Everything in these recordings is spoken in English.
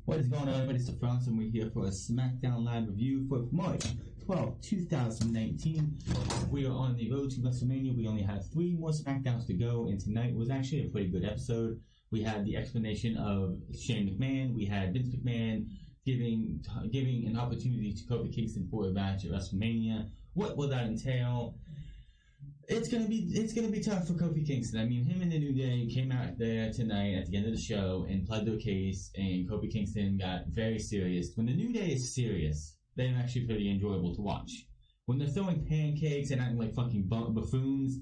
What is going on, everybody? It's the France, and we're here for a Smackdown live review for March 12, 2019. We are on the road to WrestleMania. We only have 3 more Smackdowns to go, and tonight was actually a pretty good episode. We had the explanation of Shane McMahon. We had Vince McMahon giving an opportunity to Kofi Kingston for a match at WrestleMania. What will that entail? It's gonna be tough for Kofi Kingston. I mean, him and the New Day came out there tonight at the end of the show and pled their case, and Kofi Kingston got very serious. When the New Day is serious, they're actually pretty enjoyable to watch. When they're throwing pancakes and acting like fucking buffoons,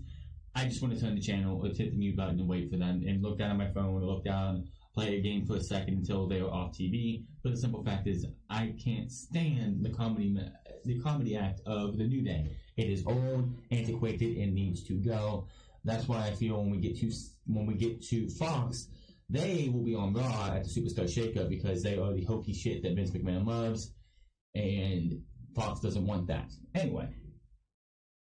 I just want to turn the channel or hit the mute button and wait for them and look down at my phone or look down, play a game for a second until they are off TV. But the simple fact is, I can't stand the comedy act of the New Day. It is old, antiquated, and needs to go. That's why I feel when we get to Fox, they will be on Raw at the Superstar Shakeup because they are the hokey shit that Vince McMahon loves, and Fox doesn't want that. Anyway,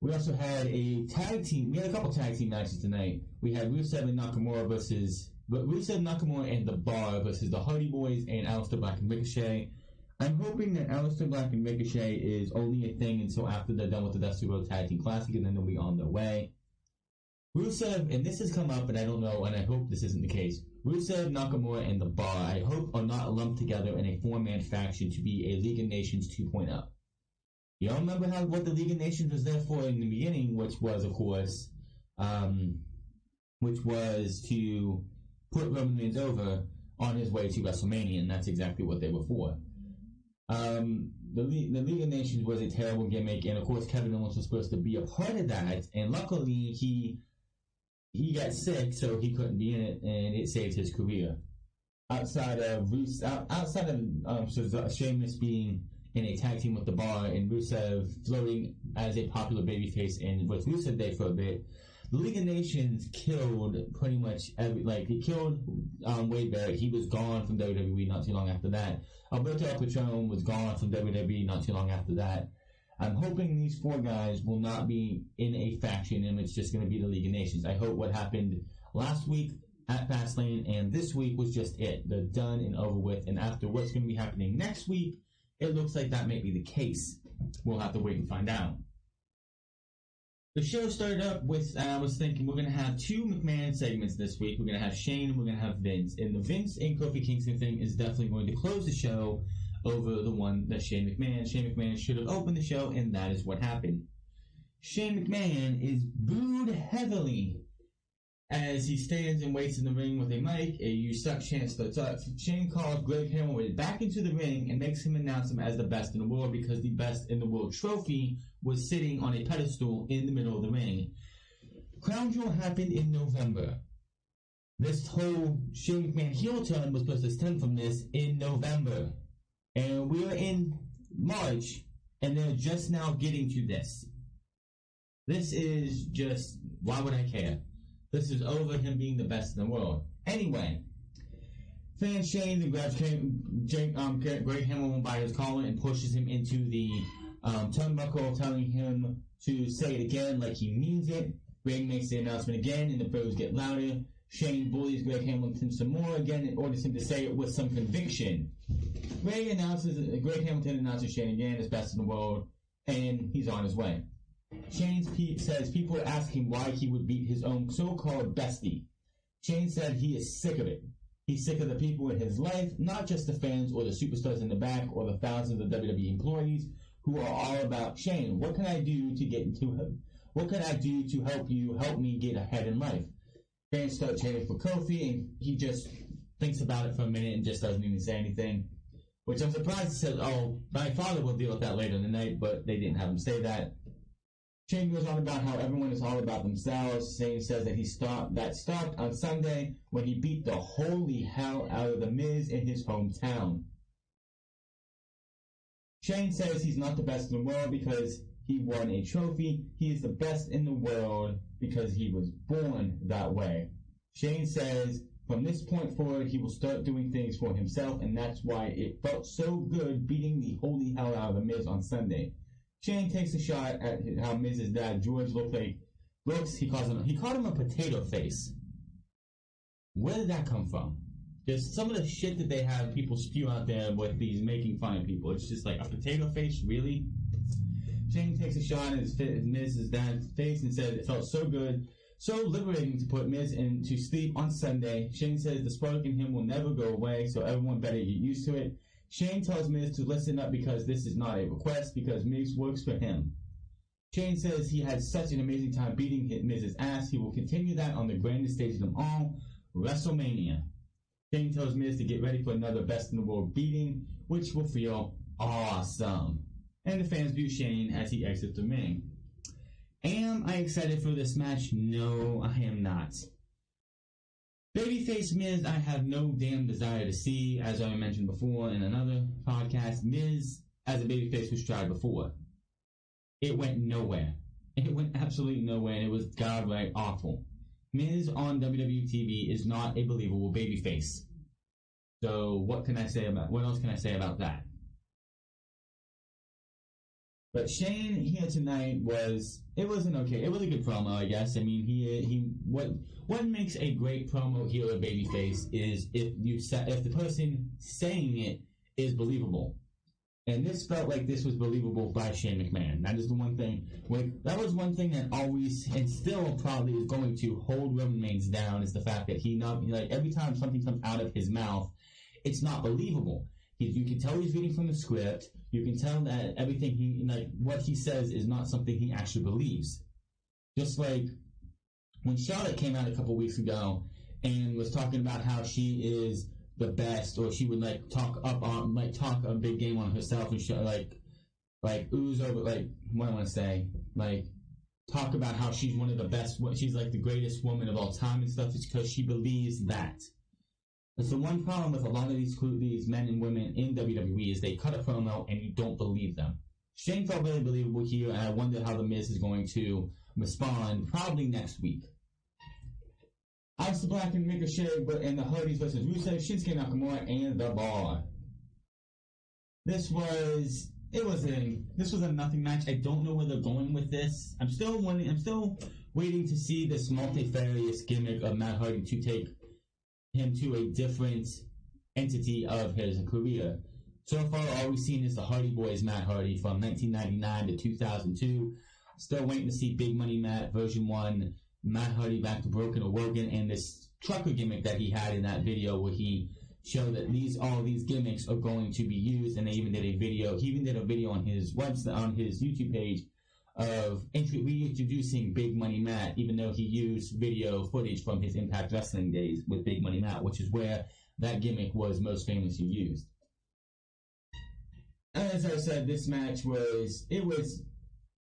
we also had a tag team. We had a couple tag team matches tonight. We had Rusev and Nakamura and The Bar versus the Hardy Boys and Aleister Black and Ricochet. I'm hoping that Aleister Black and Ricochet is only a thing until after they're done with the Dusty Road Tag Team Classic, and then they'll be on their way. Rusev, and this has come up, and I don't know, and I hope this isn't the case. Rusev, Nakamura, and The Bar, I hope, are not lumped together in a 4-man faction to be a League of Nations 2.0. You all remember what the League of Nations was there for in the beginning, which was, of course, to put Roman Reigns over on his way to WrestleMania, and that's exactly what they were for. The League of Nations was a terrible gimmick, and of course Kevin Owens was supposed to be a part of that, and luckily he got sick, so he couldn't be in it, and it saved his career. Outside of Sheamus being in a tag team with The Bar and Rusev floating as a popular babyface and with Rusev Day for a bit, the League of Nations killed pretty much he killed Wade Barrett. He was gone from WWE not too long after that. Alberto El Patron was gone from WWE not too long after that. I'm hoping these 4 guys will not be in a faction and it's just going to be the League of Nations. I hope what happened last week at Fastlane and this week was just it. They're done and over with. And after what's going to be happening next week, it looks like that may be the case. We'll have to wait and find out. The show started up with, I was thinking we're going to have 2 McMahon segments this week. We're going to have Shane and we're going to have Vince. And the Vince and Kofi Kingston thing is definitely going to close the show over the one that Shane McMahon should have opened the show, and that is what happened. Shane McMahon is booed heavily as he stands and waits in the ring with a mic. A "you suck" chant starts up. Shane calls Greg Hamilton back into the ring and makes him announce him as the best in the world because the best in the world trophy was sitting on a pedestal in the middle of the ring. Crown Jewel happened in November. This whole Shane McMahon heel turn was supposed to stem from this in November. And we are in March, and they're just now getting to this. This is just, why would I care? This is over him being the best in the world. Anyway, fan Shane and grabs Greg Hamilton by his collar and pushes him into the turnbuckle, telling him to say it again like he means it. Greg makes the announcement again, and the boos get louder. Shane bullies Greg Hamilton some more again and orders him to say it with some conviction. Greg Hamilton announces Shane again as best in the world, and he's on his way. Shane says people are asking why he would beat his own so-called bestie. Shane said he is sick of it. He's sick of the people in his life, not just the fans or the superstars in the back or the thousands of WWE employees who are all about Shane. What can I do to get into him? What can I do to help me get ahead in life? Fans start chanting for Kofi, and he just thinks about it for a minute and just doesn't even say anything. Which I'm surprised he said, "Oh, my father will deal with that later in the night," but they didn't have him say that. Shane goes on about how everyone is all about themselves. Shane says that that stopped on Sunday when he beat the holy hell out of The Miz in his hometown. Shane says he's not the best in the world because he won a trophy. He is the best in the world because he was born that way. Shane says from this point forward, he will start doing things for himself, and that's why it felt so good beating the holy hell out of The Miz on Sunday. Shane takes a shot at how Miz's dad, George, looks. He called him a potato face. Where did that come from? Just some of the shit that they have people spew out there with these making fun of people. It's just like a potato face, really? Shane takes a shot at Miz's dad's face and said it felt so good, so liberating to put Miz into sleep on Sunday. Shane says the spark in him will never go away, so everyone better get used to it. Shane tells Miz to listen up because this is not a request, because Miz works for him. Shane says he had such an amazing time beating Miz's ass, he will continue that on the grandest stage of them all, WrestleMania. Shane tells Miz to get ready for another Best in the World beating, which will feel awesome. And the fans view Shane as he exits the ring. Am I excited for this match? No, I am not. Babyface Miz, I have no damn desire to see, as I mentioned before in another podcast. Miz, as a babyface, was tried before. It went nowhere. It went absolutely nowhere, and it was godlike awful. Miz on WWE TV is not a believable babyface. So what else can I say about that? But Shane here tonight it wasn't okay. It was a good promo, I guess. I mean, what makes a great promo heel or babyface is if the person saying it is believable. And this felt like this was believable by Shane McMahon. That is the one thing. That was one thing that always, and still probably is going to hold Roman Reigns down, is the fact that every time something comes out of his mouth, it's not believable. You can tell he's reading from the script. You can tell that everything what he says is not something he actually believes. Just like when Charlotte came out a couple weeks ago and was talking about how she is the best, or she would talk a big game on herself and ooze over what do I want to say, talk about how she's one of the best, she's the greatest woman of all time and stuff. It's because she believes that. That's the one problem with a lot of these men and women in WWE is they cut a promo and you don't believe them. Shane felt very believable here, and I wonder how The Miz is going to respond probably next week. Aleister Black and Ricochet and the Hardys versus Rusev, Shinsuke Nakamura, and The Bar. This was a nothing match. I don't know where they're going with this. I'm still waiting to see this multifarious gimmick of Matt Hardy to take him to a different entity of his career. So far, all we've seen is the Hardy Boys Matt Hardy from 1999 to 2002. Still waiting to see Big Money Matt version 1. Matt Hardy back to Broken or Wogan, and this trucker gimmick that he had in that video where he showed that all these gimmicks are going to be used, and they even did a video. He even did a video on his website, on his YouTube page, of reintroducing Big Money Matt, even though he used video footage from his Impact Wrestling days with Big Money Matt, which is where that gimmick was most famously used. As I said, this match was a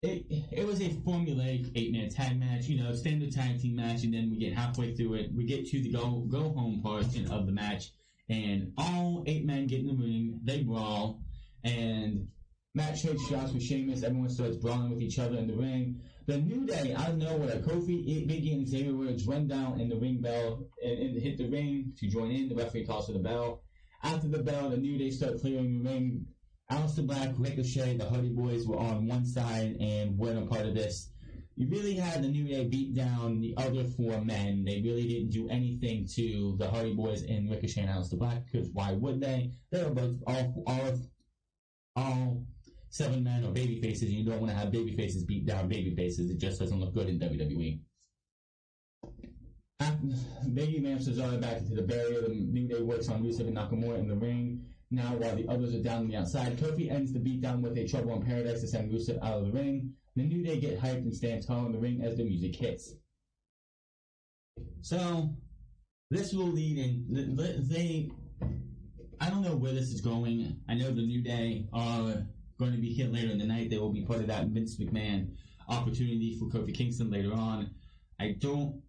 formulaic 8-man tag match, standard tag team match, and then we get halfway through it, we get to the go home portion of the match, and all 8 men get in the ring, they brawl, and Matt trades shots with Sheamus, everyone starts brawling with each other in the ring. The New Day, out of nowhere, Kofi, Biggie, and Xavier Woods run down in the ring bell and hit the ring to join in. The referee calls for the bell. After the bell, the New Day start clearing the ring. Aleister Black, Ricochet, the Hardy Boys were on one side and weren't a part of this. You really had the New Day beat down the other 4 men. They really didn't do anything to the Hardy Boys and Ricochet and Aleister Black, because why would they? They were both all 7 men are baby faces, and you don't want to have baby faces beat down baby faces. It just doesn't look good in WWE. After Biggie ramps Cesaro back into the barrier, the New Day works on Rusev and Nakamura in the ring. Now, while the others are down on the outside, Kofi ends the beatdown with a Trouble in Paradise to send Rusev out of the ring. The New Day get hyped and stand tall in the ring as the music hits. So, this will lead in... I don't know where this is going. I know the New Day are going to be here later in the night. They will be part of that Vince McMahon opportunity for Kofi Kingston later on. I don't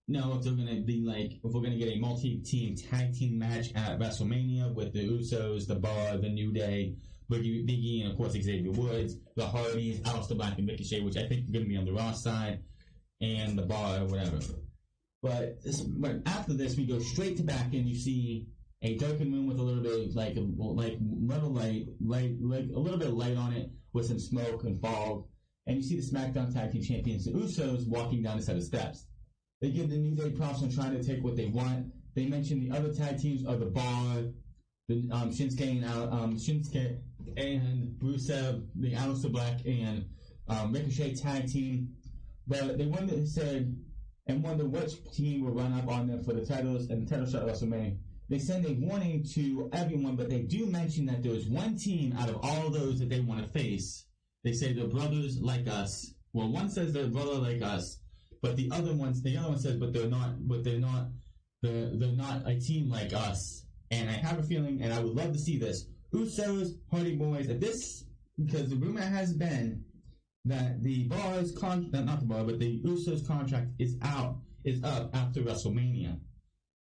know if they're going to be if we're going to get a multi-team tag team match at WrestleMania with the Usos, the Bar, the New Day, Biggie, and of course Xavier Woods, the Hardys, Aleister Black, and Ricochet, which I think are going to be on the Raw side, and the Bar, or whatever. But after this, we go straight to back, and you see a darkened room with a little bit of metal light, a little bit of light on it with some smoke and fog, and you see the Smackdown Tag Team Champions, the Usos, walking down a set of steps. They give the New Day props on trying to take what they want. They mentioned the other tag teams are the Bar, the Shinsuke and Rusev, the Aleister Black and Ricochet tag team. But they wondered which team will run up on them for the titles and the title shot at WrestleMania. They send a warning to everyone, but they do mention that there's one team out of all those that they want to face. They say they're brothers like us. Well, one says they're brother like us, but the other one says, but they're not a team like us. And I have a feeling, and I would love to see this, Usos, Hardy Boys, because the rumor has been that the Usos contract is up after WrestleMania.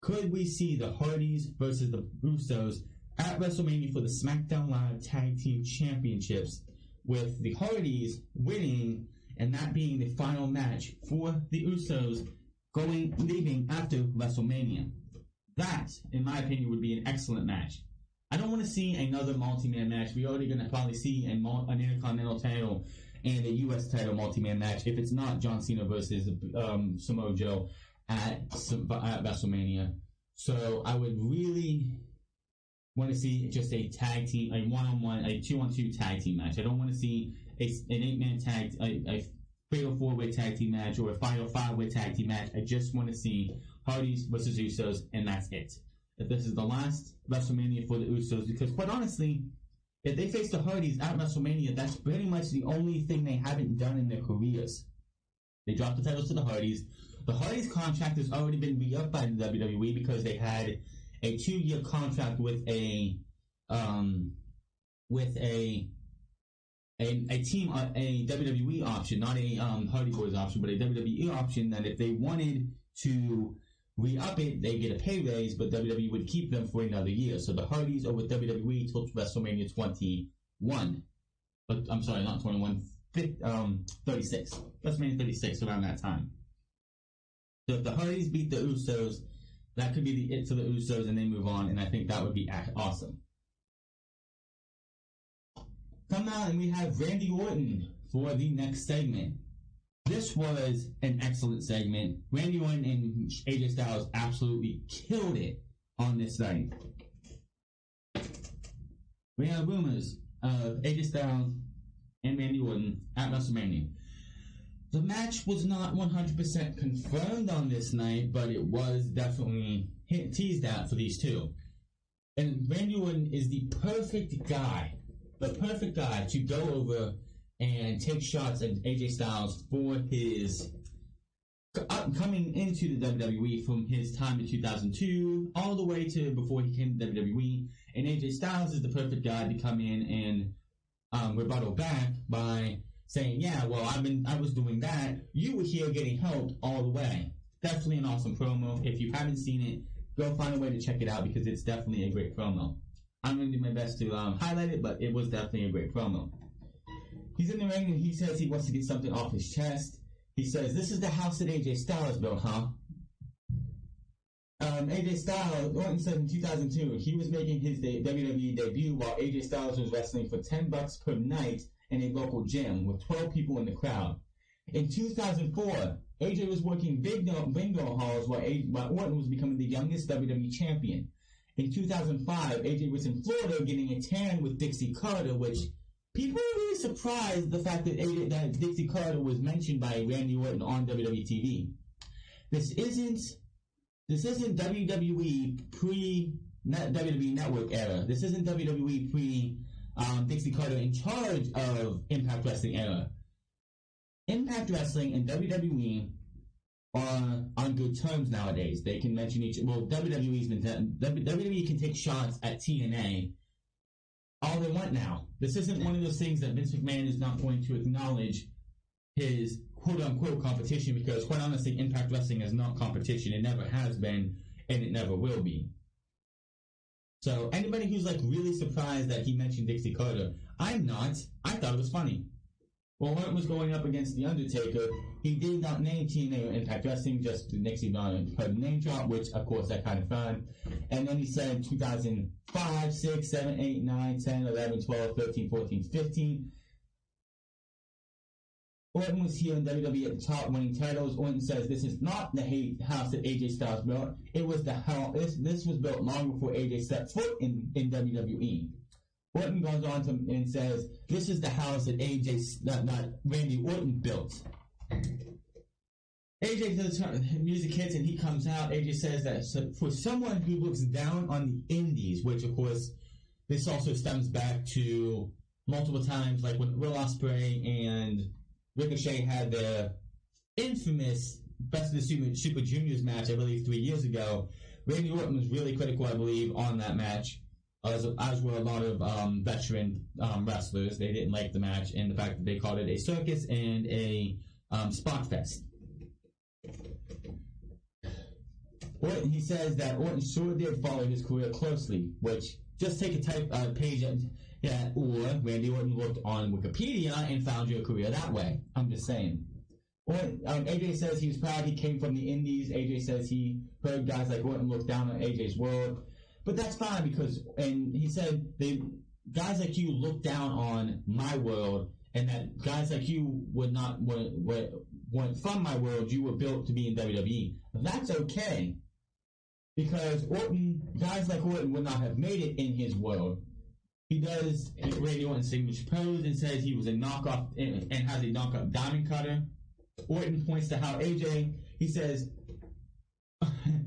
Could we see the Hardys versus the Usos at WrestleMania for the Smackdown Live Tag Team Championships, with the Hardys winning and that being the final match for the Usos leaving after WrestleMania? That, in my opinion, would be an excellent match. I don't want to see another multi-man match. We're already going to probably see an Intercontinental title and a U.S. title multi-man match if it's not John Cena versus Samoa Joe at WrestleMania. So I would really want to see just a tag team, a one-on-one, a 2-on-2 tag team match. I don't want to see an 8-man tag, a fatal 4-way tag team match or a final 5-way tag team match. I just want to see Hardys versus Usos, and that's it. If this is the last WrestleMania for the Usos, because quite honestly, if they face the Hardys at WrestleMania, that's pretty much the only thing they haven't done in their careers. They dropped the titles to the Hardys. The Hardys contract has already been re-upped by the WWE because they had a 2-year contract with a team, a WWE option, not a Hardy Boys option, but a WWE option that if they wanted to re-up it, they get a pay raise, but WWE would keep them for another year. So the Hardys are with WWE till WrestleMania 21. But I'm sorry, not 21, 36. WrestleMania 36 around that time. So if the Hardys beat the Usos, that could be it for the Usos and they move on, and I think that would be awesome. Come out and we have Randy Orton for the next segment. This was an excellent segment. Randy Orton and AJ Styles absolutely killed it on this night. We have rumors of AJ Styles and Randy Orton at WrestleMania. The match was not 100% confirmed on this night, but it was definitely teased out for these two. And Randy Orton is the perfect guy to go over and take shots at AJ Styles for his coming into the WWE from his time in 2002 all the way to before he came to WWE. And AJ Styles is the perfect guy to come in and rebuttal back by saying, yeah, well, I was doing that. You were here getting helped all the way. Definitely an awesome promo. If you haven't seen it, go find a way to check it out because it's definitely a great promo. I'm going to do my best to highlight it, but it was definitely a great promo. He's in the ring and he says he wants to get something off his chest. He says, this is the house that AJ Styles built, huh? AJ Styles, Orton said in 2002, he was making his WWE debut while AJ Styles was wrestling for $10 per night in a local gym with 12 people in the crowd. In 2004, AJ was working bingo halls while Orton was becoming the youngest WWE champion. In 2005, AJ was in Florida getting a tan with Dixie Carter, which people are really surprised the fact that Dixie Carter was mentioned by Randy Orton on WWE TV. This isn't WWE pre-WWE Network era. This isn't WWE pre Dixie Carter in charge of Impact Wrestling era. Impact Wrestling and WWE are on good terms nowadays. They can mention WWE can take shots at TNA all they want now. This isn't one of those things that Vince McMahon is not going to acknowledge his quote-unquote competition, because quite honestly, Impact Wrestling is not competition. It never has been, and it never will be. So anybody who's really surprised that he mentioned Dixie Carter, I'm not. I thought it was funny. While Orton was going up against The Undertaker, he did not name TNA or Impact Wrestling, just Dixie Carter name drop, which of course I kind of found. And then he said 2005, 6, 7, 8, 9, 10, 11, 12, 13, 14, 15. Orton was here in WWE at the top winning titles. Orton says this is not the house that AJ Styles built. It was the house. This was built long before AJ stepped foot in WWE. Orton goes on and says this is the house that not Randy Orton built. AJ does music hits and he comes out. AJ says that for someone who looks down on the indies, which of course this also stems back to multiple times, like when Will Ospreay and Ricochet had their infamous Best of the Super Juniors match, I believe 3 years ago. Randy Orton was really critical, I believe, on that match, as were a lot of veteran wrestlers. They didn't like the match and the fact that they called it a circus and a spot fest. Orton, he says that Orton sure did follow his career closely, which just take a page or Randy Orton looked on Wikipedia and found your career that way. I'm just saying. Orton, AJ says he was proud he came from the indies. AJ says he heard guys like Orton look down on AJ's world. But that's fine because, and he said, guys like you look down on my world, and that guys like you weren't from my world, you were built to be in WWE. That's okay. Because guys like Orton would not have made it in his world. He does Randy Orton's signature pose and says he was a knockoff and has a knockoff diamond cutter. Orton points to how AJ, he says,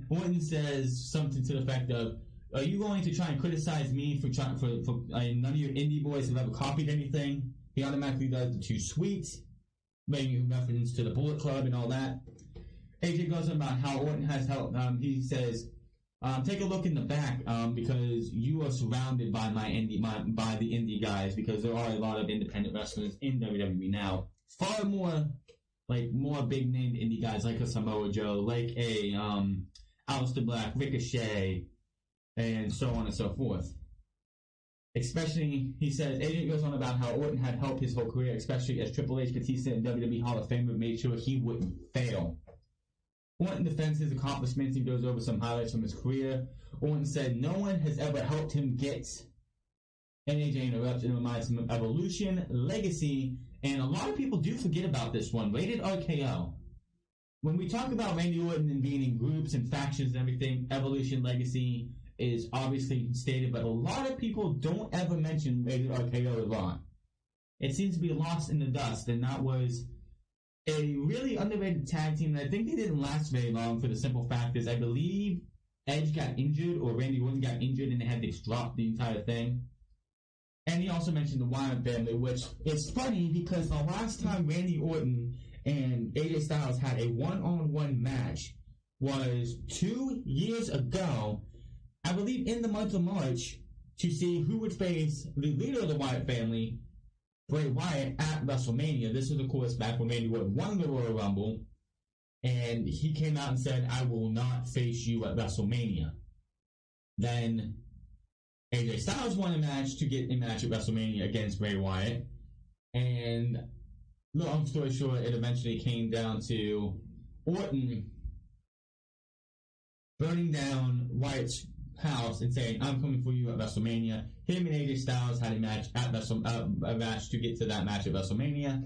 Orton says something to the effect of, are you going to try and criticize me for none of your indie boys have ever copied anything? He automatically does the Too Sweet, making reference to the Bullet Club and all that. AJ goes on about how Orton has helped. He says, take a look in the back because you are surrounded by by the indie guys, because there are a lot of independent wrestlers in WWE now. Far more big named indie guys like a Samoa Joe, like a Aleister Black, Ricochet, and so on and so forth. Especially, he says, AJ goes on about how Orton had helped his whole career, especially as Triple H, Batista, and WWE Hall of Famer made sure he wouldn't fail. Orton defends his accomplishments and goes over some highlights from his career. Orton said no one has ever helped him get. And AJ interrupts and reminds him of Evolution, Legacy, and a lot of people do forget about this one, Rated RKO. When we talk about Randy Orton and being in groups and factions and everything, Evolution, Legacy is obviously stated, but a lot of people don't ever mention Rated RKO a lot. It seems to be lost in the dust, and that was a really underrated tag team, and I think they didn't last very long for the simple fact is I believe Edge got injured or Randy Orton got injured and they had to drop the entire thing. And he also mentioned the Wyatt family, which is funny because the last time Randy Orton and AJ Styles had a one-on-one match was 2 years ago, I believe in the month of March, to see who would face the leader of the Wyatt family, Bray Wyatt, at WrestleMania. This was, of course, back when Randy Orton won the Royal Rumble, and he came out and said, I will not face you at WrestleMania. Then AJ Styles won a match to get a match at WrestleMania against Bray Wyatt, and long story short, it eventually came down to Orton burning down Wyatt's house and saying, I'm coming for you at WrestleMania. Him and AJ Styles had a match at a match to get to that match at WrestleMania,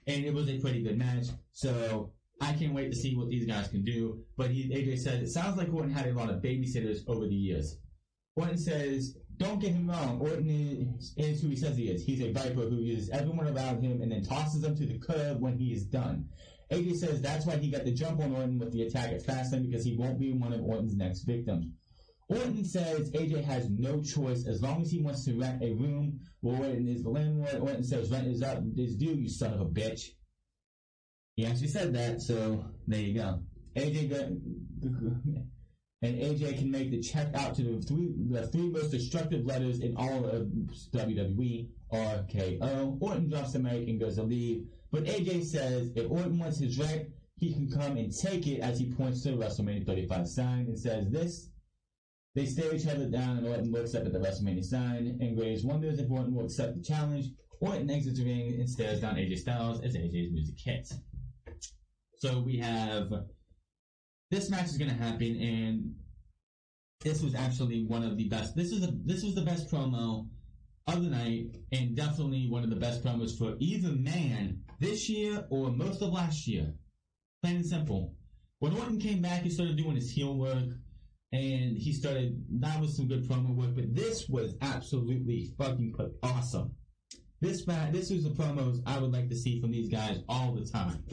and it was a pretty good match. So I can't wait to see what these guys can do. But AJ said it sounds like Orton had a lot of babysitters over the years. Orton says, don't get him wrong, Orton is who he says he is. He's a viper who uses everyone around him and then tosses them to the curb when he is done. AJ says that's why he got the jump on Orton with the attack at Fastlane, because he won't be one of Orton's next victims. Orton says AJ has no choice as long as he wants to rent a room where Orton is the landlord. Orton says rent is up, is due, you son of a bitch. He actually said that, so there you go. AJ can make the check out to the three most destructive letters in all of WWE, RKO. Orton drops the mic and goes to leave, but AJ says if Orton wants his rent, he can come and take it, as he points to the WrestleMania 35 sign and says this. They stare each other down, and Orton looks up at the WrestleMania sign, and Graves wonders if Orton will accept the challenge. Orton exits the ring and stares down AJ Styles as AJ's music hits. So we have, this match is going to happen, and this was actually one of the best. This was the best promo of the night, and definitely one of the best promos for either man this year or most of last year. Plain and simple. When Orton came back, he started doing his heel work, and that was some good promo work, but this was absolutely fucking awesome. This was the promos I would like to see from these guys all the time.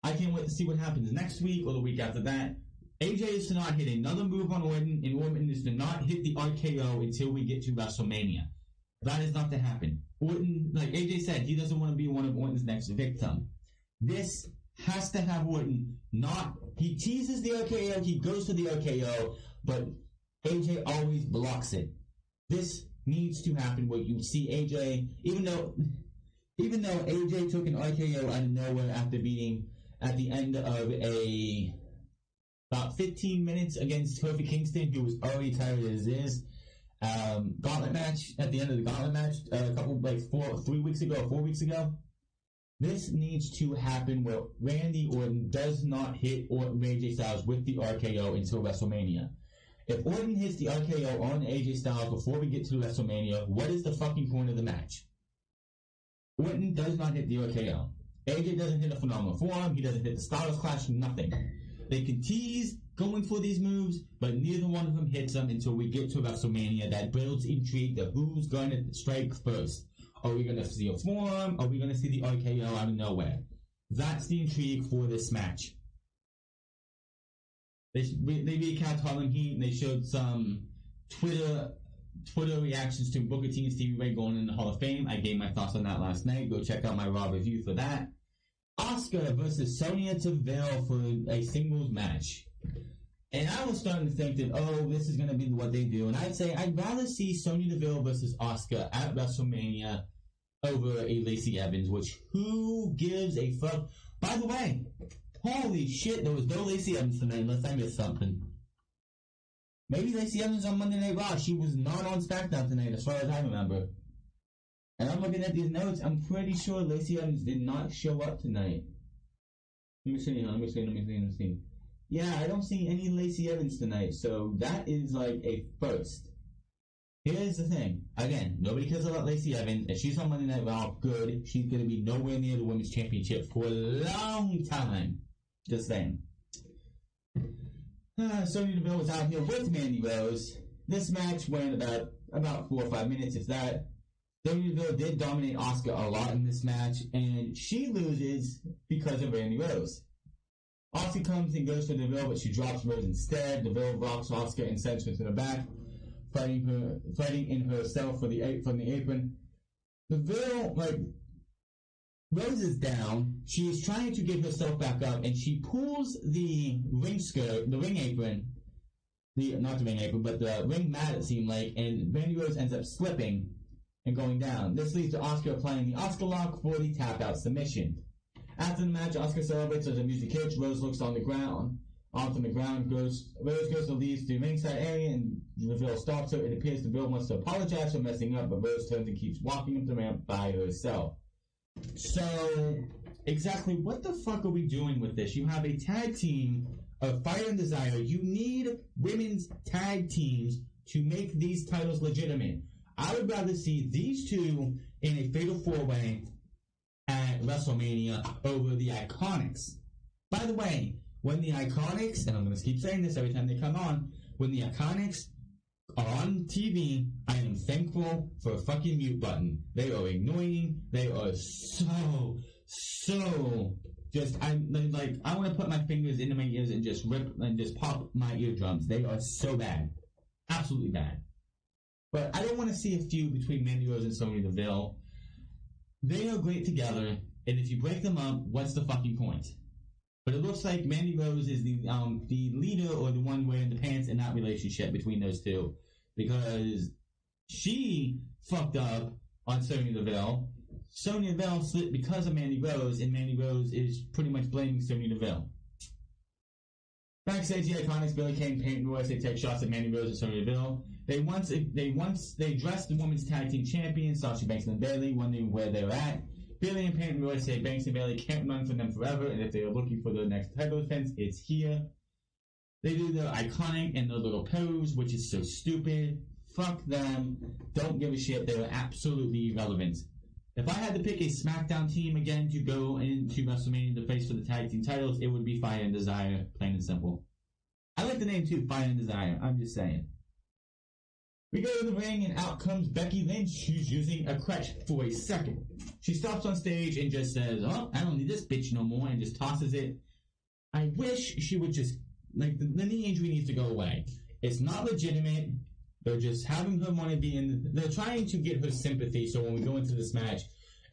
I can't wait to see what happens next week or the week after that. AJ is to not hit another move on Orton, and Orton is to not hit the RKO until we get to WrestleMania. That is not to happen. Orton, like AJ said, he doesn't want to be one of Orton's next victim. This has to have Orton he teases the RKO, he goes to the RKO, but AJ always blocks it. This needs to happen where you see AJ, even though AJ took an RKO out of nowhere after beating at the end of about 15 minutes against Kofi Kingston, who was already tired as is. Gauntlet match, at the end of the gauntlet match, a couple, 4 weeks ago. This needs to happen where Randy Orton does not hit AJ Styles with the RKO until WrestleMania. If Orton hits the RKO on AJ Styles before we get to WrestleMania, what is the fucking point of the match? Orton does not hit the RKO. AJ doesn't hit a phenomenal form. He doesn't hit the Styles Clash, nothing. They can tease going for these moves, but neither one of them hits them until we get to WrestleMania. That builds intrigue of who's going to strike first. Are we going to see a form? Are we going to see the RKO out of nowhere? That's the intrigue for this match. They recapped Harlem Heat, and they showed some Twitter reactions to Booker T and Stevie Ray going in the Hall of Fame. I gave my thoughts on that last night. Go check out my Raw review for that. Asuka versus Sonya Deville for a singles match. And I was starting to think that, this is going to be what they do. And I'd say I'd rather see Sonya Deville versus Asuka at WrestleMania over a Lacey Evans, which who gives a fuck? By the way, holy shit, there was no Lacey Evans tonight unless I missed something. Maybe Lacey Evans on Monday Night Raw. She was not on Smackdown tonight as far as I remember. And I'm looking at these notes. I'm pretty sure Lacey Evans did not show up tonight. Let me see. Yeah, I don't see any Lacey Evans tonight, so that is like a first. Here's the thing. Again, nobody cares about Lacey Evans. If she's on Monday Night Raw, good. She's going to be nowhere near the Women's Championship for a long time. Just saying. Sonya Deville was out here with Mandy Rose. This match went about 4 or 5 minutes, if that. Sonya Deville did dominate Asuka a lot in this match, and she loses because of Mandy Rose. Asuka comes and goes for Deville, but she drops Rose instead. Deville rocks Asuka and sends her to the back, fighting in herself from the apron. Deville, Rose is down. She is trying to get herself back up, and she pulls the ring mat, it seemed like, and Mandy Rose ends up slipping and going down. This leads to Asuka applying the Asuka lock for the tap-out submission. After the match, Asuka celebrates as the music hits. Rose looks on the ground. Rose goes to leave the ringside area, and Deville stops her. It appears Deville wants to apologize for messing up, but Rose turns and keeps walking up the ramp by herself. So, exactly what the fuck are we doing with this? You have a tag team of Fire and Desire. You need women's tag teams to make these titles legitimate. I would rather see these two in a fatal four-way at WrestleMania over the Iconics. By the way, when the Iconics, and I'm going to keep saying this every time they come on, when the Iconics are on TV, I am thankful for a fucking mute button. They are annoying. They are so just, I want to put my fingers into my ears and just rip and just pop my eardrums. They are so bad. Absolutely bad. But I don't want to see a feud between Mandy Rose and Sonya Deville. They are great together, and if you break them up, what's the fucking point? But it looks like Mandy Rose is the leader or the one wearing the pants in that relationship between those two, because she fucked up on Sonya Deville. Sonya Deville slipped because of Mandy Rose, and Mandy Rose is pretty much blaming Sonya Deville. Backstage, the Iconics, Billie Kay, Peyton Royce, they take shots at Mandy Rose and Sonya Deville. They dressed the women's tag team champions, Sasha Banks and Bayley, wondering where they're at. Billie and Peyton Royce say Banks and Bayley can't run from them forever, and if they are looking for their next title defense, it's here. They do their iconic and their little pose, which is so stupid. Fuck them. Don't give a shit. They are absolutely irrelevant. If I had to pick a SmackDown team again to go into WrestleMania to face for the tag team titles, it would be Fire and Desire, plain and simple. I like the name too, Fire and Desire. I'm just saying. We go to the ring and out comes Becky Lynch. She's using a crutch for a second. She stops on stage and just says, "Oh, I don't need this bitch no more," and just tosses it. I wish she would just, like, the knee injury needs to go away. It's not legitimate. They're just having her want to be in. They're trying to get her sympathy, so when we go into this match,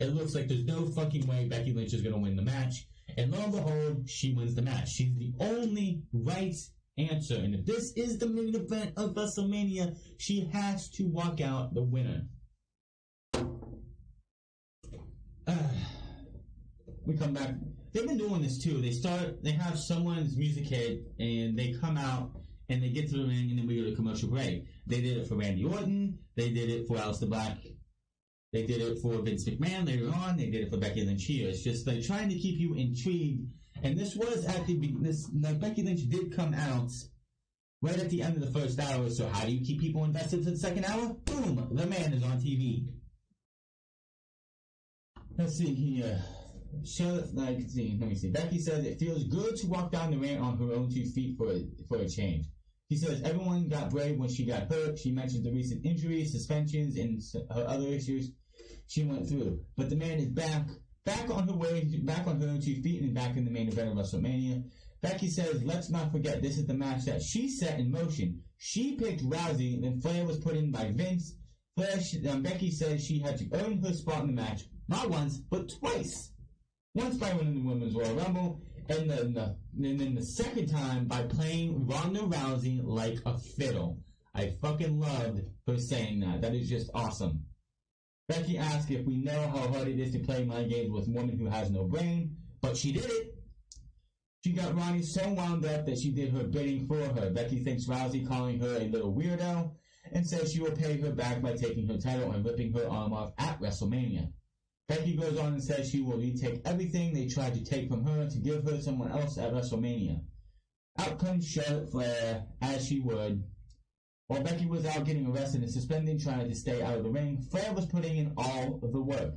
it looks like there's no fucking way Becky Lynch is going to win the match. And lo and behold, she wins the match. She's the only right answer. And if this is the main event of WrestleMania, she has to walk out the winner. We come back. They've been doing this too. They have someone's music hit, and they come out, and they get to the ring, and then we go to commercial break. They did it for Randy Orton. They did it for Aleister Black. They did it for Vince McMahon later on. They did it for Becky Lynch here. It's just they're trying to keep you intrigued. And this was at the Becky Lynch did come out right at the end of the first hour. So how do you keep people invested for the second hour? Boom! The man is on TV. Let's see here. Let me see. Becky says it feels good to walk down the ramp on her own 2 feet for a change. She says everyone got brave when she got hurt. She mentions the recent injuries, suspensions, and her other issues she went through. But the man is back on her own 2 feet, and back in the main event of WrestleMania. Becky says, let's not forget this is the match that she set in motion. She picked Rousey, then Flair was put in by Vince. Becky says she had to earn her spot in the match, not once, but twice. Once by winning the Women's Royal Rumble, and then the second time by playing Ronda Rousey like a fiddle. I fucking loved her saying that. That is just awesome. Becky asked if we know how hard it is to play mind games with a woman who has no brain, but she did it. She got Ronnie so wound up that she did her bidding for her. Becky thinks Rousey calling her a little weirdo and says she will pay her back by taking her title and ripping her arm off at WrestleMania. Becky goes on and says she will retake everything they tried to take from her to give her someone else at WrestleMania. Out comes Charlotte Flair, as she would. While Becky was out getting arrested and suspended, trying to stay out of the ring, Flair was putting in all of the work.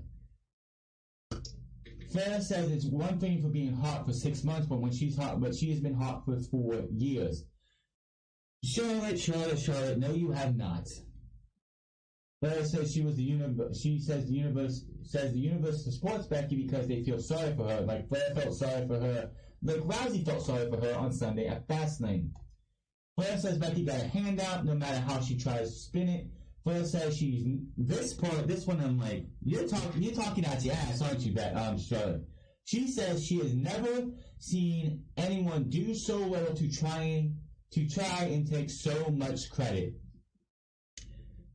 Flair says it's one thing for being hot for 6 months, but she has been hot for 4 years. Charlotte, no you have not. Flair says the universe supports Becky because they feel sorry for her, like Flair felt sorry for her, like Rousey felt sorry for her on Sunday at Fastlane. Flair says Becky got a handout no matter how she tries to spin it. Flair says this one I'm like, you're talking out your ass, aren't you, Charlotte? She says she has never seen anyone do so well to try and take so much credit.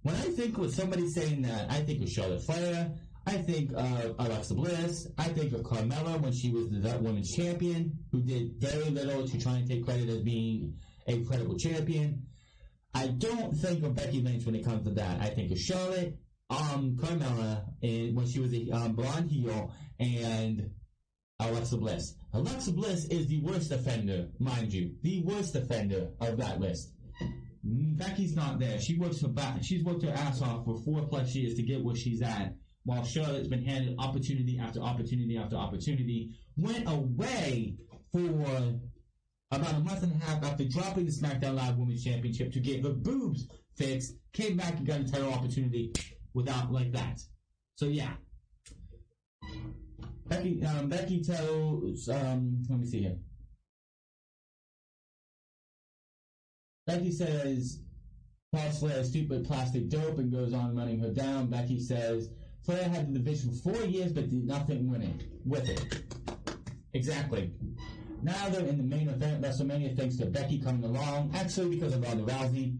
When I think with somebody saying that, I think of Charlotte Flair, I think of Alexa Bliss, I think of Carmella when she was the women's champion, who did very little to try and take credit as being a credible champion. I don't think of Becky Lynch when it comes to that. I think of Charlotte, Carmella, when she was a blonde heel, and Alexa Bliss. Alexa Bliss is the worst offender, mind you, the worst offender of that list. Becky's not there. She's worked her ass off for 4+ years to get where she's at, while Charlotte's been handed opportunity after opportunity after opportunity. Went away for about a month and a half after dropping the Smackdown Live Women's Championship to get her boobs fixed. Came back and got a title opportunity without like that. So yeah. Becky tells let me see here. Becky says calls Flair stupid plastic dope and goes on running her down. Becky says Flair had the division for 4 years but did nothing with it. Exactly. Now they're in the main event, WrestleMania, thanks to Becky coming along, actually because of Ronda Rousey.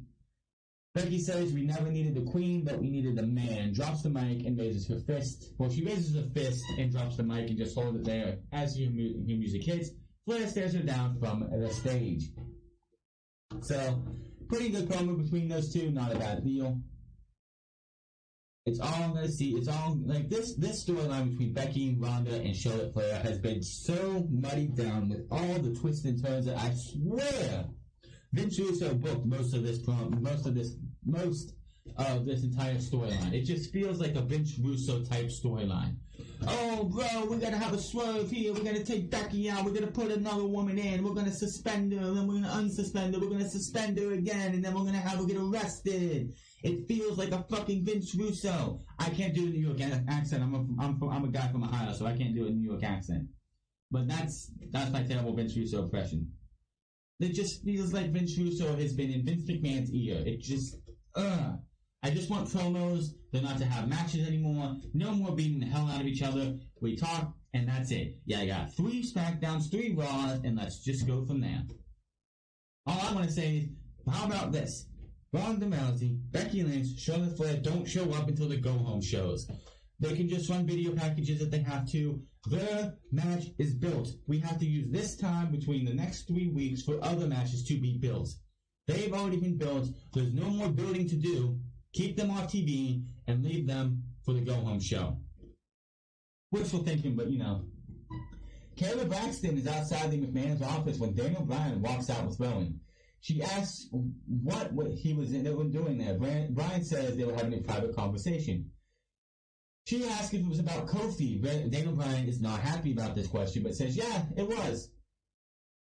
Becky says we never needed the queen, but we needed the man. Drops the mic and raises her fist. Well, she raises her fist and drops the mic and just holds it there as her music hits. Flair stares her down from the stage. So, pretty good promo between those two, not a bad deal. It's all like this storyline between Becky and Ronda and Charlotte Flair has been so muddied down with all the twists and turns that I swear Vince Russo booked most of this entire storyline. It just feels like a Vince Russo type storyline. Oh, bro, we're gonna have a swerve here. We're gonna take Becky out. We're gonna put another woman in. We're gonna suspend her, and then we're gonna unsuspend her. We're gonna suspend her again, and then we're gonna have her get arrested. It feels like a fucking Vince Russo. I can't do a New York accent. I'm a guy from Ohio, so I can't do a New York accent. But that's my terrible Vince Russo impression. It just feels like Vince Russo has been in Vince McMahon's ear. It just, I just want promos. They're not to have matches anymore. No more beating the hell out of each other. We talk, and that's it. Yeah, I got 3 Smackdowns, 3 Raws, and let's just go from there. All I want to say is, how about this? Ronda Rousey, Becky Lynch, Charlotte Flair don't show up until the go-home shows. They can just run video packages if they have to. Their match is built. We have to use this time between the next 3 weeks for other matches to be built. They've already been built. There's no more building to do. Keep them off TV and leave them for the go-home show. Wishful thinking, but you know. Kayla Braxton is outside the McMahon's office when Daniel Bryan walks out with Rowan. She asks what he was doing there. Bryan says they were having a private conversation. She asks if it was about Kofi. Daniel Bryan is not happy about this question, but says, yeah, it was.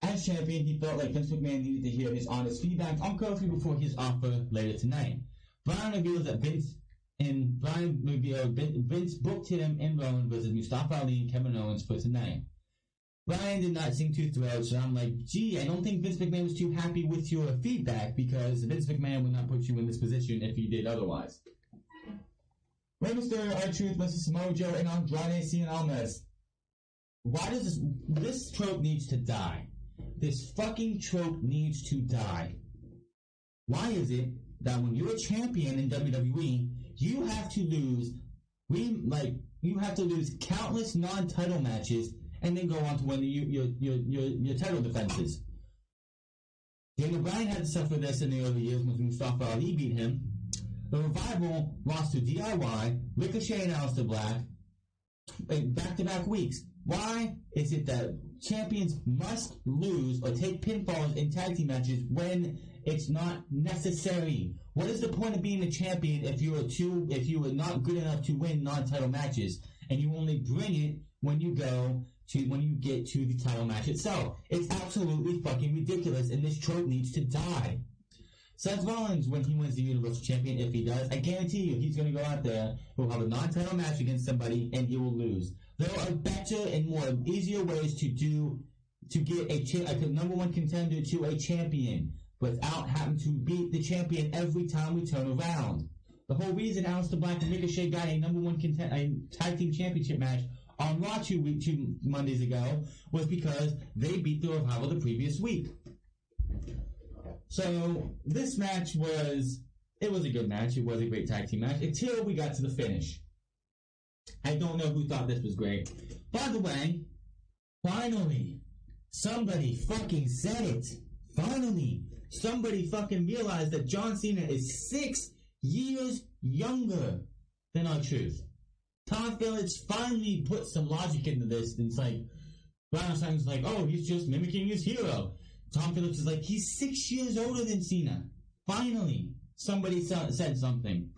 As champion, he felt like Vince McMahon needed to hear his honest feedback on Kofi before his offer later tonight. Bryan reveals that Vince booked him and Rowan versus Mustafa Ali and Kevin Owens for tonight. Bryan did not seem too thrilled, so I'm like, gee, I don't think Vince McMahon was too happy with your feedback because Vince McMahon would not put you in this position if he did otherwise. Rey Mysterio, R-Truth versus Samoa Joe and Andrade Cien Almas. Why does this trope needs to die? This fucking trope needs to die. Why is it that when you're a champion in WWE, you have to lose, countless non-title matches and then go on to win your title defenses? Daniel Bryan had to suffer this in the early years when Mustafa Ali beat him. The Revival lost to DIY, Ricochet and Aleister Black in back-to-back weeks. Why is it that champions must lose or take pinfalls in tag team matches when it's not necessary? What is the point of being a champion if you are not good enough to win non-title matches and you only bring it when you get to the title match itself? It's absolutely fucking ridiculous, and this trope needs to die. Seth Rollins, when he wins the Universal Champion, if he does, I guarantee you he's going to go out there, he'll have a non-title match against somebody, and he will lose. There are better and easier ways to get a number one contender to a champion without having to beat the champion every time we turn around. The whole reason Aleister Black and Ricochet got a number one tag team championship match on Raw 2 Mondays ago was because they beat the Revival the previous week. So this match was a good match. It was a great tag team match until we got to the finish. I don't know who thought this was great. By the way, finally, somebody fucking said it. Finally, somebody fucking realized that John Cena is 6 years younger than R-Truth. Tom Phillips finally put some logic into this, and it's like, Brian Simon's like, oh, he's just mimicking his hero. Tom Phillips is like, he's 6 years older than Cena. Finally, somebody said something.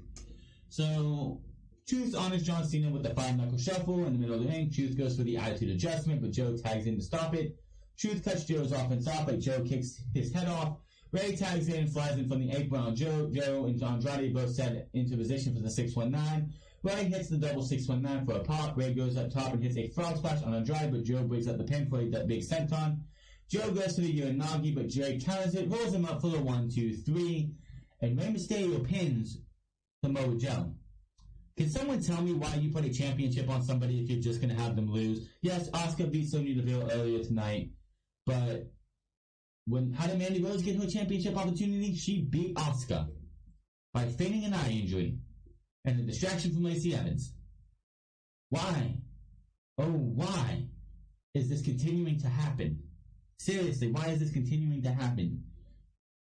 So, Truth honors John Cena with the 5-knuckle shuffle in the middle of the ring. Truth goes for the attitude adjustment, but Joe tags in to stop it. Truth cuts Joe's offense off, but Joe kicks his head off. Ray tags in and flies in from the apron on Joe. Joe and Andrade both set into position for the 619. Ray hits the double 619 for a pop. Ray goes up top and hits a frog splash on Andrade, but Joe breaks up the pin for a big senton. Joe goes for the Uranagi, but Jay counters it, rolls him up for the 1, 2, 3, and Rey Mysterio pins Samoa Joe. Can someone tell me why you put a championship on somebody if you're just going to have them lose? Yes, Asuka beat Sonya Deville earlier tonight, but how did Mandy Rose get her championship opportunity? She beat Asuka by feigning an eye injury and a distraction from Lacey Evans. Why? Oh, why is this continuing to happen? Seriously, why is this continuing to happen?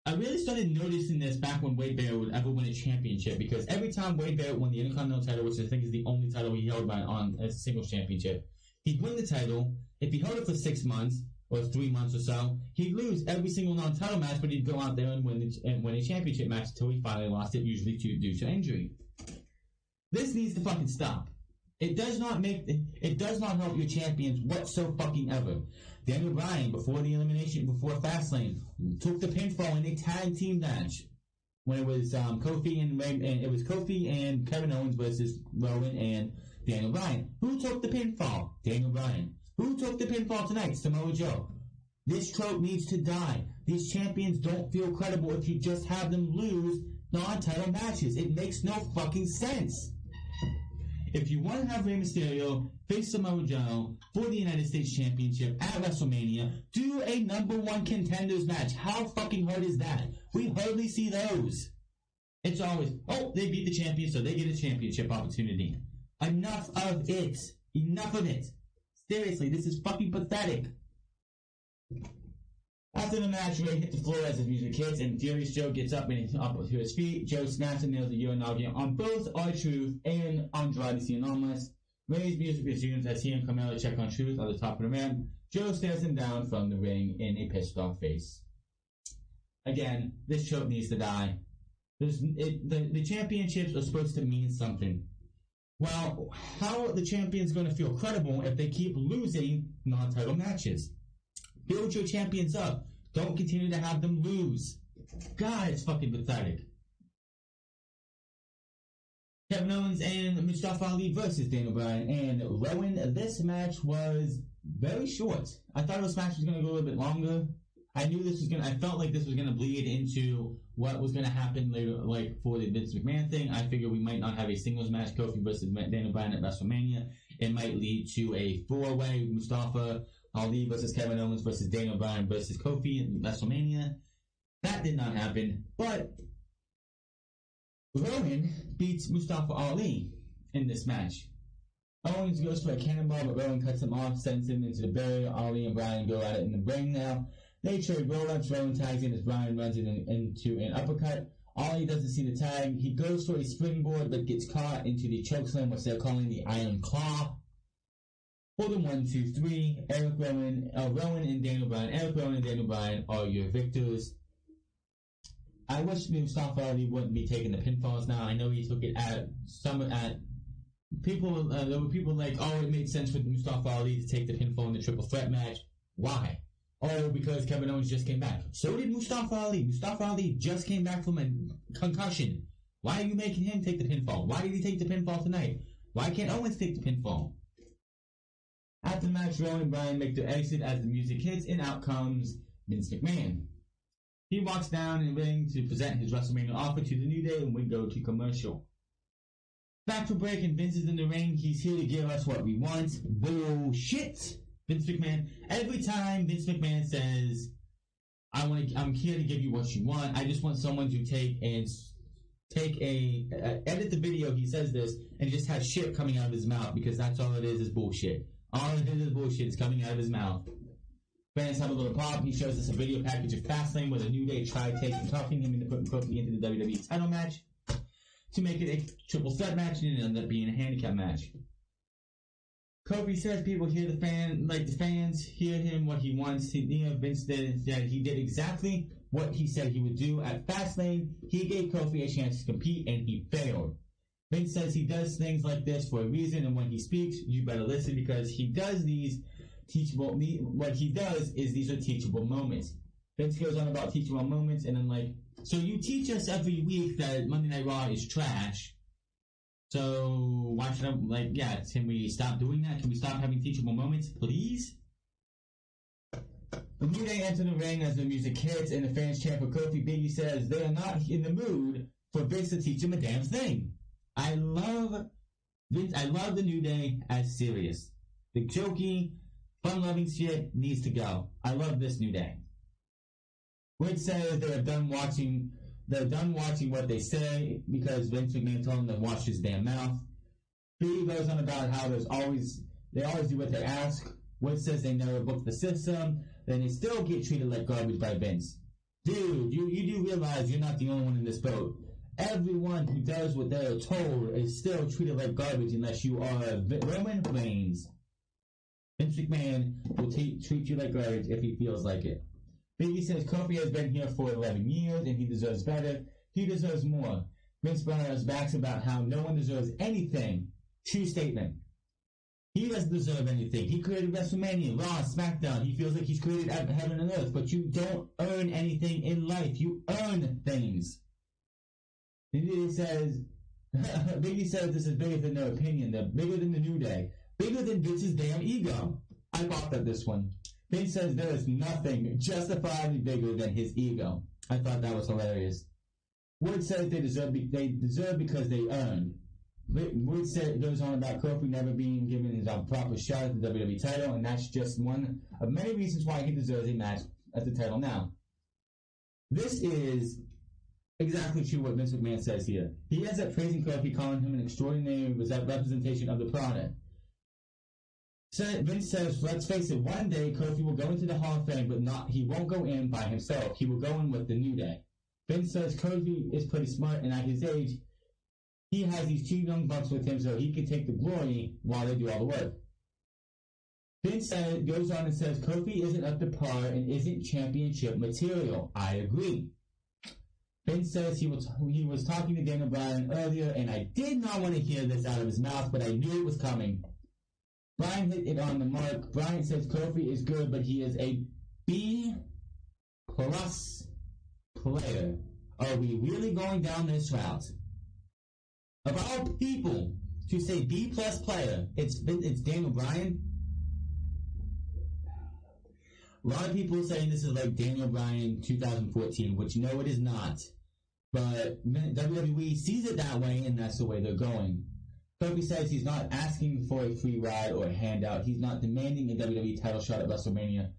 I really started noticing this back when Wade Barrett would ever win a championship, because every time Wade Barrett won the Intercontinental title, which I think is the only title he held on as a singles championship, he'd win the title. If he held it for 6 months, or 3 months or so, he'd lose every single non-title match, but he'd go out there and win a championship match until he finally lost it, usually due to injury. This needs to fucking stop. It does not help your champions whatsoever. Daniel Bryan, before Fastlane, took the pinfall in a tag team match when it was Kofi and Kevin Owens versus Rowan and Daniel Bryan. Who took the pinfall? Daniel Bryan. Who took the pinfall tonight? Samoa Joe. This trope needs to die. These champions don't feel credible if you just have them lose non-title matches. It makes no fucking sense. If you want to have Rey Mysterio face Samoa Joe for the United States Championship at WrestleMania, do a #1 contenders match. How fucking hard is that? We hardly see those. It's always, they beat the champion, so they get a championship opportunity. Enough of it. Enough of it. Seriously, this is fucking pathetic. After the match, Ray hit the floor as his music hits, and Furious Joe gets up to his feet. Joe snaps and nails the Uranagi on both R-Truth and Andrade Cien. Ray's music resumes as he and Carmella check on Truth on the top of the ramp. Joe stares him down from the ring in a pissed off face. Again, this trope needs to die. The championships are supposed to mean something. Well, how are the champions going to feel credible if they keep losing non-title matches? Build your champions up. Don't continue to have them lose. God, it's fucking pathetic. Kevin Owens and Mustafa Ali versus Daniel Bryan and Rowan. This match was very short. I thought this match was going to go a little bit longer. I felt like this was going to bleed into what was going to happen later, like for the Vince McMahon thing. I figured we might not have a singles match, Kofi versus Daniel Bryan at WrestleMania. It might lead to a 4-way, Mustafa Ali versus Kevin Owens versus Daniel Bryan versus Kofi at WrestleMania. That did not happen, but Rowan beats Mustafa Ali in this match. Owens goes for a cannonball, but Rowan cuts him off, sends him into the barrier. Ali and Bryan go at it in the ring now. They trade roll-ups. Rowan tags in as Bryan runs it into an uppercut. Ali doesn't see the tag. He goes for a springboard, but gets caught into the chokeslam, which they're calling the Iron Claw. For the 1, 2, 3, Rowan and Daniel Bryan. Eric Rowan and Daniel Bryan are your victors. I wish Mustafa Ali wouldn't be taking the pinfalls now. I know he took it people. There were people like, it made sense for Mustafa Ali to take the pinfall in the triple threat match. Why? Because Kevin Owens just came back. So did Mustafa Ali. Mustafa Ali just came back from a concussion. Why are you making him take the pinfall? Why did he take the pinfall tonight? Why can't Owens take the pinfall? After the match, Rowan and Bryan make their exit as the music hits, and out comes Vince McMahon. He walks down in the ring to present his WrestleMania offer to the New Day, and we go to commercial. Back for break, and Vince is in the ring. He's here to give us what we want. Bullshit! Vince McMahon. Every time Vince McMahon says, I'm here to give you what you want, I just want someone to edit the video, he says this, and just have shit coming out of his mouth, because that's all it is bullshit. All it is bullshit. It's coming out of his mouth. Fans have a little pop. He shows us a video tagged of Fastlane where the New Day tried talking him into putting Kofi into the WWE title match to make it a triple threat match, and it ended up being a handicap match. Kofi says people hear the fans hear him what he wants. Vince did that. He did exactly what he said he would do at Fastlane. He gave Kofi a chance to compete, and he failed. Vince says he does things like this for a reason, and when he speaks, you better listen, because he does these what he does is these are teachable moments. Vince goes on about teachable moments, and then so you teach us every week that Monday Night Raw is trash. So why should can we stop doing that? Can we stop having teachable moments, please? The New Day enter the ring as the music hits and the fans chant for Kofi. Biggie says they are not in the mood for Vince to teach them a damn thing. I love Vince. I love the New Day as serious. The jokey, fun-loving shit needs to go. I love this New Day. Which says they're done watching what they say because Vince McMahon told them to watch his damn mouth. Biggie goes on about how they always do what they ask. Which says they never book the system, then they still get treated like garbage by Vince. Dude, you do realize you're not the only one in this boat. Everyone who does what they're told is still treated like garbage unless you are Roman Reigns. Vince McMahon will treat you like garbage if he feels like it. Biggie says Kofi has been here for 11 years and he deserves better. He deserves more. Vince Burns backs about how no one deserves anything. True statement. He doesn't deserve anything. He created WrestleMania, Raw, Smackdown. He feels like he's created heaven and earth, but you don't earn anything in life. You earn things. Biggie says this is bigger than their opinion. They're bigger than the New Day. Bigger than Vince's damn ego. I bought that this one. Vince says there is nothing justifiably bigger than his ego. I thought that was hilarious. Wood says they deserve because they earned. Wood goes on about Kofi never being given his proper shot at the WWE title, and that's just one of many reasons why he deserves a match at the title now. This is exactly true what Vince McMahon says here. He ends up praising Kofi, calling him an extraordinary representation of the product. So Vince says, let's face it, one day Kofi will go into the Hall of Fame, but he won't go in by himself. He will go in with the New Day. Vince says Kofi is pretty smart, and at his age, he has these two young bucks with him so he can take the glory while they do all the work. Vince goes on and says Kofi isn't up to par and isn't championship material. I agree. Vince says he was talking to Daniel Bryan earlier, and I did not want to hear this out of his mouth, but I knew it was coming. Bryan hit it on the mark. Bryan says Kofi is good, but he is a B+ player. Are we really going down this route? Of all people to say B+ player, it's Daniel Bryan. A lot of people are saying this is like Daniel Bryan 2014, which no, it is not. But WWE sees it that way, and that's the way they're going. Kofi says he's not asking for a free ride or a handout. He's not demanding a WWE title shot at WrestleMania.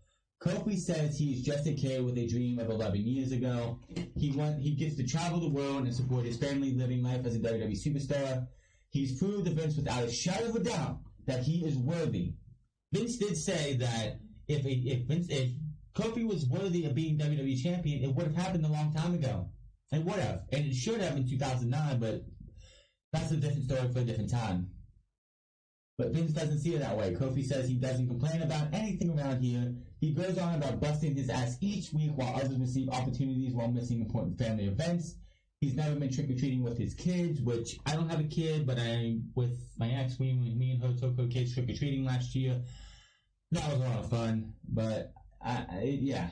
Kofi says he's just a kid with a dream of 11 years ago. He gets to travel the world and support his family living life as a WWE superstar. He's proved to Vince without a shadow of a doubt that he is worthy. Vince did say that if Kofi was worthy of being WWE champion, it would have happened a long time ago. It would have. And it should have in 2009, but that's a different story for a different time. But Vince doesn't see it that way. Kofi says he doesn't complain about anything around here. He goes on about busting his ass each week while others receive opportunities while missing important family events. He's never been trick-or-treating with his kids, which I don't have a kid, but with my ex, me and her took her kids trick-or-treating last year. That was a lot of fun, but yeah.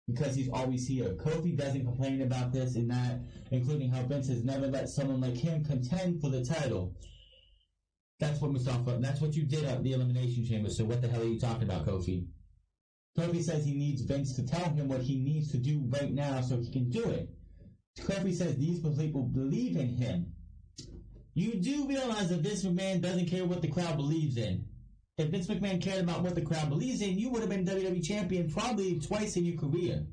Because he's always here. Kofi doesn't complain about this and that, including how Vince has never let someone like him contend for the title. That's what Mustafa, that's what you did at the Elimination Chamber, so what the hell are you talking about, Kofi? Kofi says he needs Vince to tell him what he needs to do right now so he can do it. Kofi says these people believe in him. You do realize that Vince McMahon doesn't care what the crowd believes in. If Vince McMahon cared about what the crowd believes in, you would have been WWE champion probably twice in your career.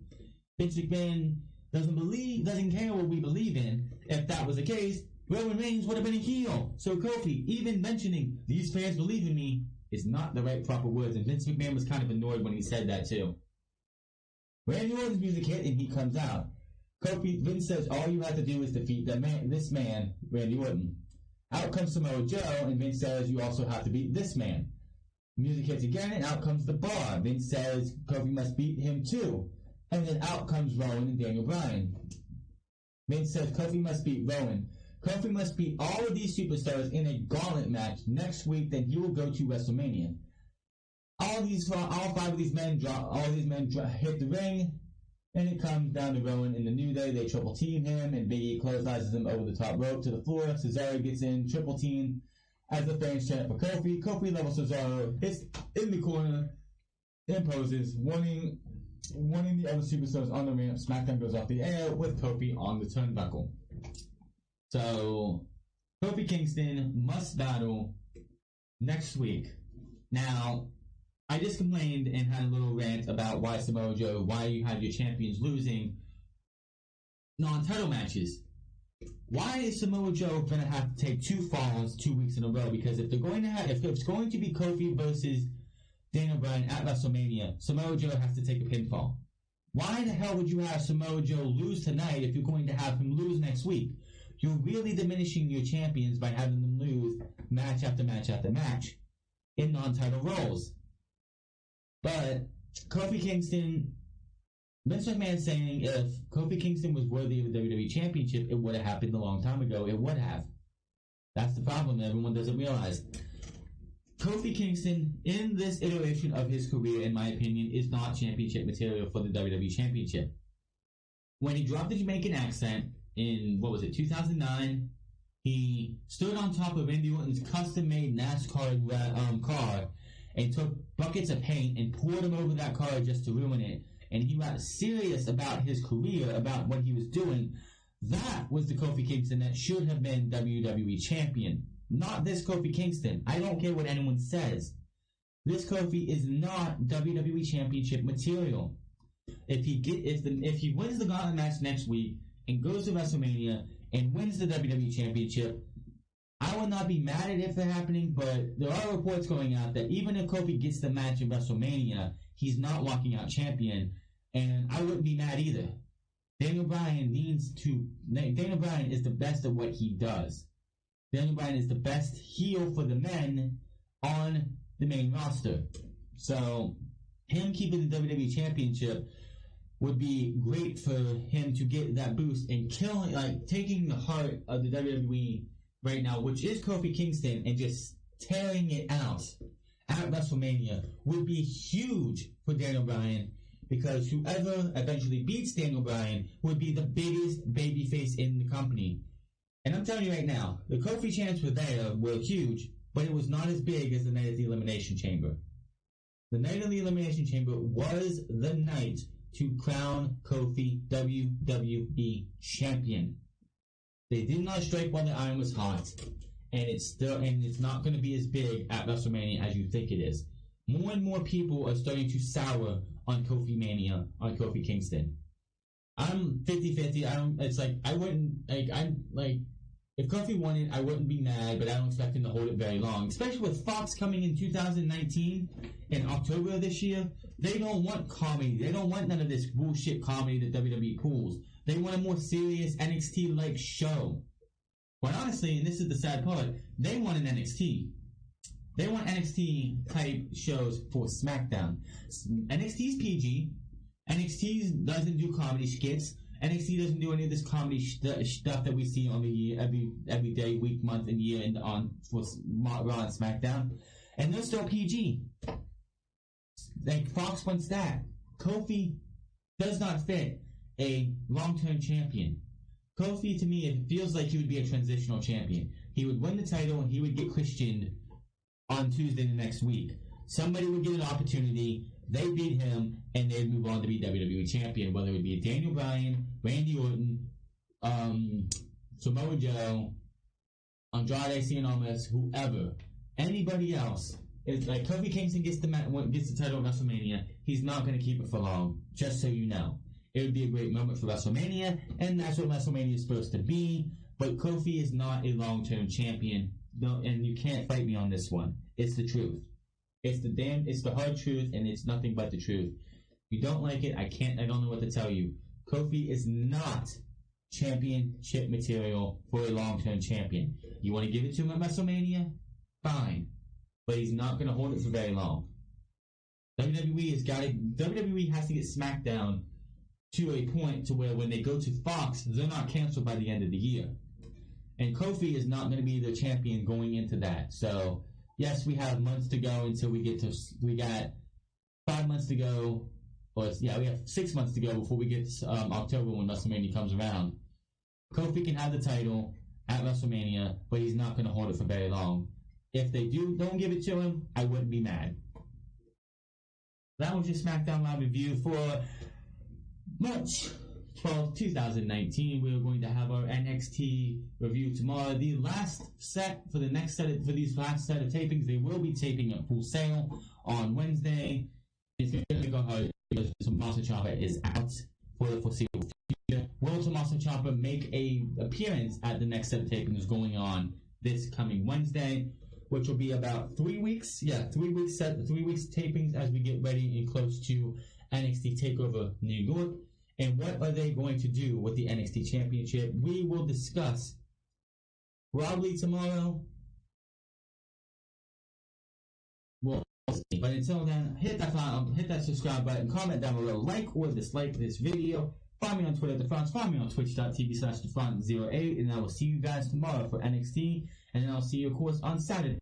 Vince McMahon doesn't care what we believe in. If that was the case, Roman Reigns would have been a heel. So Kofi, even mentioning these fans believe in me, is not the right proper words. And Vince McMahon was kind of annoyed when he said that too. Randy Orton's music hit and he comes out. Vince says all you have to do is defeat this man, Randy Orton. Out comes Samoa Joe, and Vince says you also have to beat this man. Music hits again, and out comes the Bar. Vince says Kofi must beat him too. And then out comes Rowan and Daniel Bryan. Vince says Kofi must beat Rowan. Kofi must beat all of these superstars in a gauntlet match next week, then he will go to WrestleMania. All five of these men hit the ring, and it comes down to Rowan in the New Day. They triple team him, and Big E clotheslines him over the top rope to the floor. Cesaro gets in, triple team. As the fans chant for Kofi, Kofi levels Cesaro, hits in the corner, and poses, warning the other superstars on the ramp. Smackdown goes off the air with Kofi on the turnbuckle. So, Kofi Kingston must battle next week. Now, I just complained and had a little rant about why Samoa Joe, why you have your champions losing non-title matches. Why is Samoa Joe going to have to take 2 falls 2 weeks in a row? Because if it's going to be Kofi versus Daniel Bryan at WrestleMania, Samoa Joe has to take a pinfall. Why the hell would you have Samoa Joe lose tonight if you're going to have him lose next week? you're really diminishing your champions by having them lose match after match after match in non-title roles. But Kofi Kingston, Vince McMahon saying if Kofi Kingston was worthy of a WWE Championship, it would have happened a long time ago. It would have. That's the problem everyone doesn't realize. Kofi Kingston, in this iteration of his career, in my opinion, is not championship material for the WWE Championship. When he dropped the Jamaican accent in, 2009, he stood on top of Randy Orton's custom-made NASCAR car and took buckets of paint and poured them over that car just to ruin it. And he got serious about his career, about what he was doing. That was the Kofi Kingston that should have been WWE Champion. Not this Kofi Kingston. I don't care what anyone says. This Kofi is not WWE Championship material. If he wins the gauntlet match next week and goes to WrestleMania and wins the WWE Championship, I would not be mad at it for happening, but there are reports going out that even if Kofi gets the match in WrestleMania, he's not walking out champion, and I wouldn't be mad either. Daniel Bryan is the best at what he does. Daniel Bryan is the best heel for the men on the main roster. So, him keeping the WWE Championship would be great for him to get that boost and taking the heart of the WWE right now, which is Kofi Kingston, and just tearing it out at WrestleMania would be huge for Daniel Bryan, because whoever eventually beats Daniel Bryan would be the biggest babyface in the company. And I'm telling you right now, the Kofi chants were huge, but it was not as big as the night of the Elimination Chamber. The night of the Elimination Chamber was the night to crown Kofi WWE Champion. They did not strike while the iron was hot, and it's not going to be as big at WrestleMania as you think it is. More and more people are starting to sour on Kofi Mania, on Kofi Kingston. I'm 50-50. If Kofi won it, I wouldn't be mad, but I don't expect him to hold it very long. Especially with Fox coming in 2019, in October of this year. They don't want comedy. They don't want none of this bullshit comedy that WWE pulls. They want a more serious NXT-like show. Quite honestly, and this is the sad part, they want an NXT. They want NXT-type shows for Smackdown. NXT's PG. NXT doesn't do comedy skits. NXT doesn't do any of this comedy stuff that we see on the year, every day, week, month, and year for Raw and SmackDown. And they're still PG. Like, Fox wants that. Kofi does not fit a long-term champion. Kofi, to me, it feels like he would be a transitional champion. He would win the title and he would get Christianed on Tuesday the next week. Somebody would get an opportunity, they beat him, and they'd move on to be WWE Champion, whether it would be Daniel Bryan, Randy Orton, Samoa Joe, Andrade Cien Almas, whoever. Anybody else. It's like Kofi Kingston gets the title at WrestleMania, he's not going to keep it for long, just so you know. It would be a great moment for WrestleMania, and that's what WrestleMania is supposed to be, but Kofi is not a long-term champion, and you can't fight me on this one. It's the truth. It's the hard truth, and it's nothing but the truth. If you don't like it, I don't know what to tell you. Kofi is not championship material for a long-term champion. You want to give it to him at WrestleMania? Fine. But he's not going to hold it for very long. WWE has to get SmackDown to a point to where when they go to Fox, they're not canceled by the end of the year. And Kofi is not going to be the champion going into that. So, yes, we have months to go until we got 5 months to go. We have 6 months to go before we get to October when WrestleMania comes around. Kofi can have the title at WrestleMania, but he's not going to hold it for very long. If they don't give it to him, I wouldn't be mad. That was your SmackDown Live review for March 12th, 2019. We are going to have our NXT review tomorrow. The last set for these last set of tapings, they will be taping at Full Sail on Wednesday. It's going to go hard because Tommaso Ciampa is out for the foreseeable future. Will Tommaso Ciampa make a appearance at the next set of tapings going on this coming Wednesday, which will be about 3 weeks? Yeah, 3 weeks tapings as we get ready and close to NXT TakeOver New York. And what are they going to do with the NXT Championship? We will discuss probably tomorrow. Well, but until then, hit that subscribe button, comment down below, like or dislike this video. Find me on Twitter at TheFront. Find me on twitch.tv/TheFront08, and I will see you guys tomorrow for NXT, and then I'll see you, of course, on Saturday.